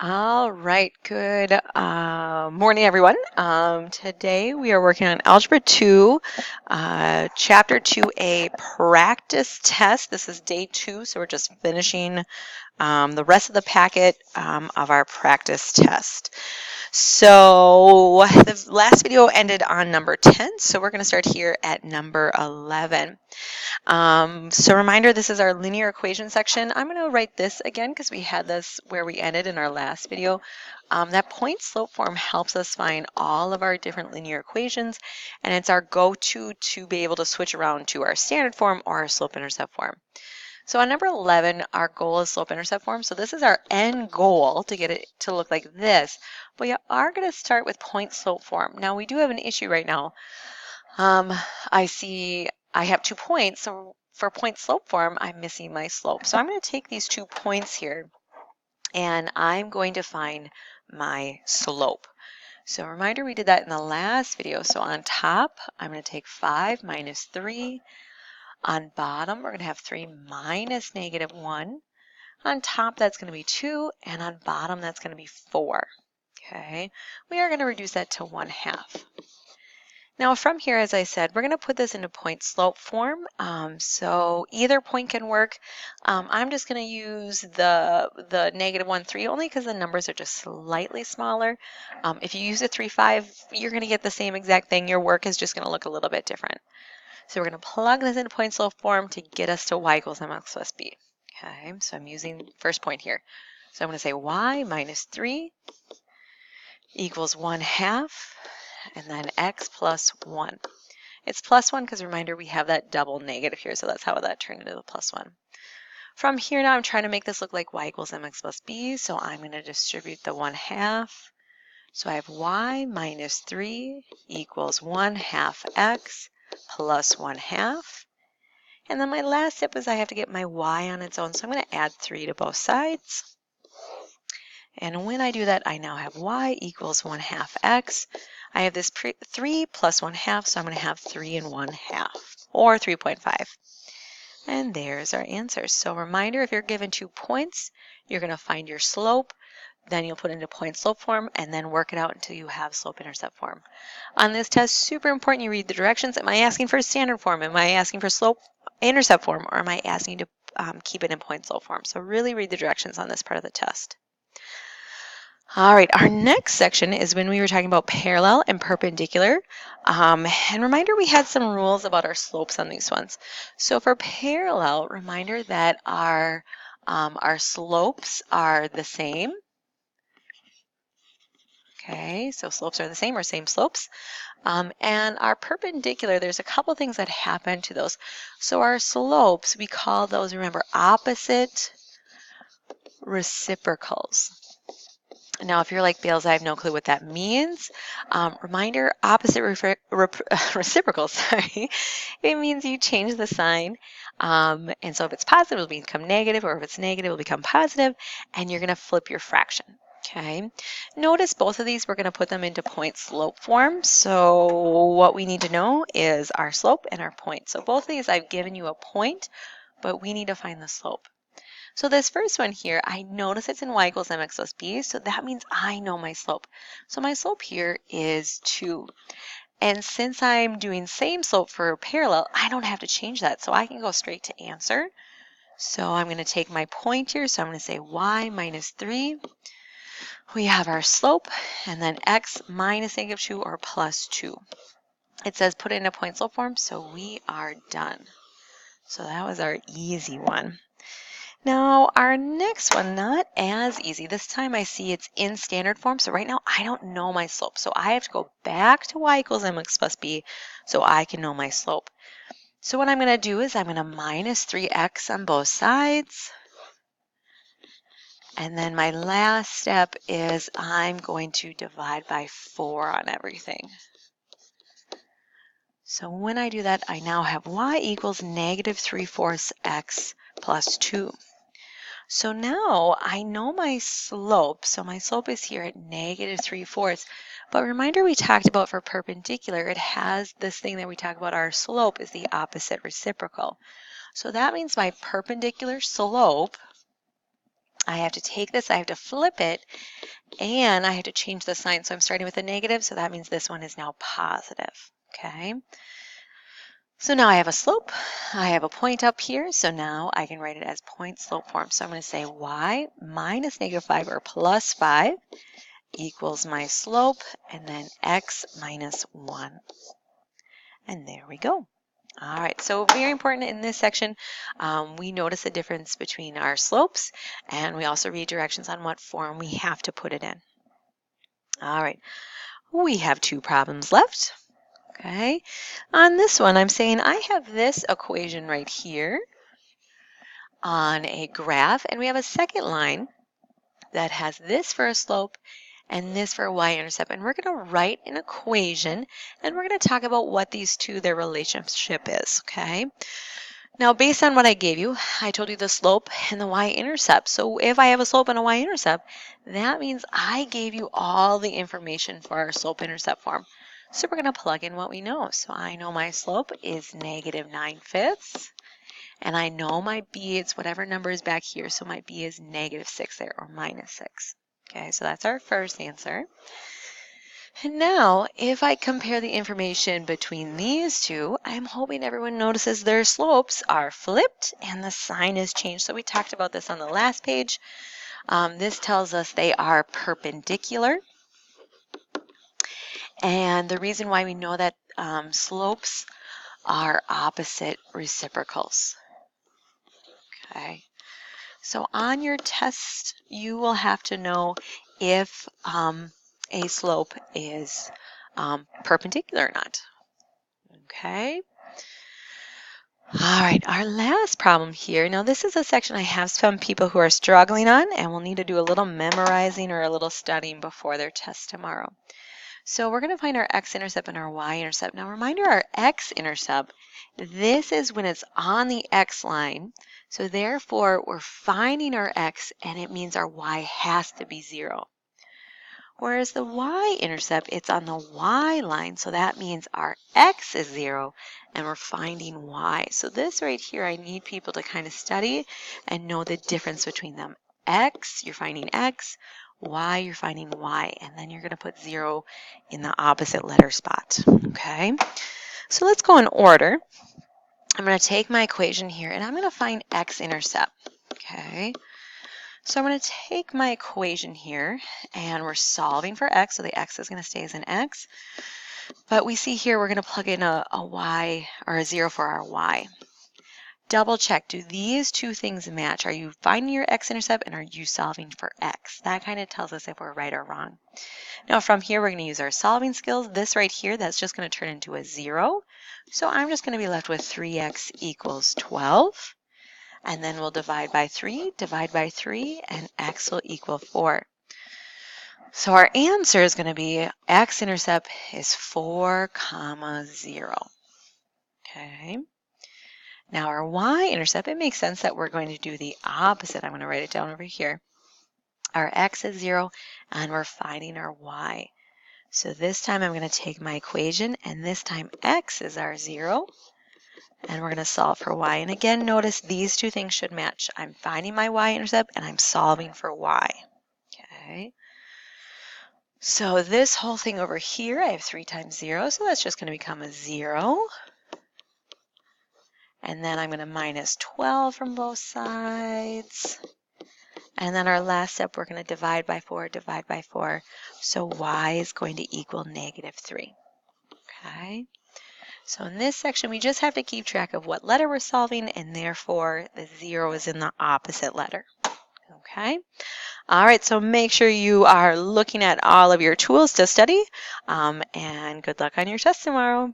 All right, good morning, everyone. Today we are working on Algebra 2, Chapter 2A practice test. This is day 2, so we're just finishing the rest of the packet of our practice test. So the last video ended on number 10, so we're going to start here at number 11. So reminder, this is our linear equation section. I'm going to write this again because we had this where we ended in our last video. That point slope form helps us find all of our different linear equations, and it's our go-to to be able to switch around to our standard form or our slope-intercept form. So on number 11, our goal is slope-intercept form. So this is our end goal to get it to look like this. But you are going to start with point slope form. Now we do have an issue right now. I see I have 2 points, so for point slope form, I'm missing my slope. So I'm going to take these 2 points here, and I'm going to find my slope. So reminder, we did that in the last video. So on top, I'm going to take 5 minus 3. On bottom, we're going to have 3 minus -1. On top, that's going to be 2, and on bottom, that's going to be 4. Okay, we are going to reduce that to 1/2. Now from here, as I said, we're going to put this into point slope form. So either point can work. I'm just going to use the -1, 3 only because the numbers are just slightly smaller. If you use a 3, 5, you're going to get the same exact thing. Your work is just going to look a little bit different. So we're going to plug this into point slope form to get us to y equals mx plus b. Okay, so I'm using first point here. So I'm going to say y minus 3 equals 1/2. And then x plus 1. It's plus 1 because reminder we have that double negative here, so that's how that turned into the plus 1. From here now I'm trying to make this look like y equals mx plus b, so I'm going to distribute the 1/2. So I have y minus 3 equals 1/2 x plus 1/2. And then my last step is I have to get my y on its own, so I'm going to add 3 to both sides. And when I do that, I now have y equals 1/2 x. I have this 3 plus 1/2, so I'm going to have 3 and 1/2, or 3.5. And there's our answer. So reminder, if you're given 2 points, you're going to find your slope, then you'll put it into point slope form, and then work it out until you have slope-intercept form. On this test, super important you read the directions. Am I asking for standard form? Am I asking for slope-intercept form? Or am I asking you to keep it in point slope form? So really read the directions on this part of the test. All right, our next section is when we were talking about parallel and perpendicular. And reminder, we had some rules about our slopes on these ones. So for parallel, reminder that our slopes are the same. Okay, so slopes are the same or same slopes. And our perpendicular, there's a couple things that happen to those. So our slopes, we call those, remember, opposite reciprocals. Now, if you're like Bayles, I have no clue what that means. Reminder, opposite reciprocal, sorry. It means you change the sign. And so if it's positive, it'll become negative, or if it's negative, it'll become positive, and you're going to flip your fraction. Okay. Notice both of these, we're going to put them into point slope form. So what we need to know is our slope and our point. So both of these, I've given you a point, but we need to find the slope. So this first one here, I notice it's in y equals mx plus b, so that means I know my slope. So my slope here is 2. And since I'm doing same slope for parallel, I don't have to change that, so I can go straight to answer. So I'm going to take my point here, so I'm going to say y minus 3. We have our slope, and then x minus -2 or plus 2. It says put it in a point slope form, so we are done. So that was our easy one. Now, our next one, not as easy. This time I see it's in standard form. So right now I don't know my slope. So I have to go back to y equals mx plus b so I can know my slope. So what I'm going to do is I'm going to minus 3x on both sides. And then my last step is I'm going to divide by 4 on everything. So when I do that, I now have y equals -3/4 x plus 2. So now I know my slope. So my slope is here at -3/4. But reminder, we talked about for perpendicular, it has this thing that we talk about, our slope is the opposite reciprocal. So that means my perpendicular slope I have to take this, I have to flip it, and I have to change the sign. So I'm starting with a negative, so that means this one is now positive. Okay. So now I have a slope. I have a point up here, so now I can write it as point slope form. So I'm going to say y minus -5 or plus 5 equals my slope, and then x minus 1. And there we go. All right, so very important in this section, we notice the difference between our slopes, and we also read directions on what form we have to put it in. All right, we have 2 problems left. Okay, on this one, I'm saying I have this equation right here on a graph, and we have a second line that has this for a slope and this for a y-intercept. And we're going to write an equation, and we're going to talk about what these two, their relationship is, okay? Now, based on what I gave you, I told you the slope and the y-intercept. So if I have a slope and a y-intercept, that means I gave you all the information for our slope-intercept form. So we're going to plug in what we know. So I know my slope is -9/5. And I know my b, it's whatever number is back here. So my b is -6 there, or -6. Okay, so that's our first answer. And now, if I compare the information between these two, I'm hoping everyone notices their slopes are flipped and the sign is changed. So we talked about this on the last page. This tells us they are perpendicular. And the reason why we know that slopes are opposite reciprocals. Okay. So on your test, you will have to know if a slope is perpendicular or not. Okay. All right, our last problem here. Now, this is a section I have some people who are struggling on and will need to do a little memorizing or a little studying before their test tomorrow. So we're going to find our x-intercept and our y-intercept. Now, reminder, our x-intercept, this is when it's on the x line. So therefore, we're finding our x, and it means our y has to be 0. Whereas the y-intercept, it's on the y line, so that means our x is 0, and we're finding y. So this right here, I need people to kind of study and know the difference between them. X, you're finding x. Y, you're finding y. And then you're going to put 0 in the opposite letter spot. Okay? So let's go in order. I'm going to take my equation here, and I'm going to find x-intercept. Okay? So I'm going to take my equation here, and we're solving for x, so the x is going to stay as an x. But we see here we're going to plug in a y, or a 0 for our y. Double check, do these two things match? Are you finding your x-intercept, and are you solving for x? That kind of tells us if we're right or wrong. Now from here, we're going to use our solving skills. This right here, that's just going to turn into a 0. So I'm just going to be left with 3x equals 12. And then we'll divide by 3, and x will equal 4. So our answer is going to be x-intercept is 4, 0. Okay. Now our y-intercept, it makes sense that we're going to do the opposite. I'm going to write it down over here. Our x is 0, and we're finding our y. So this time I'm going to take my equation, and this time x is our 0. And we're going to solve for y. And again, notice these two things should match. I'm finding my y-intercept, and I'm solving for y. Okay. So this whole thing over here, I have 3 times 0, so that's just going to become a 0. And then I'm going to minus 12 from both sides. And then our last step, we're going to divide by 4. So y is going to equal -3. Okay. So in this section, we just have to keep track of what letter we're solving, and therefore the 0 is in the opposite letter. Okay. All right, so make sure you are looking at all of your tools to study, and good luck on your test tomorrow.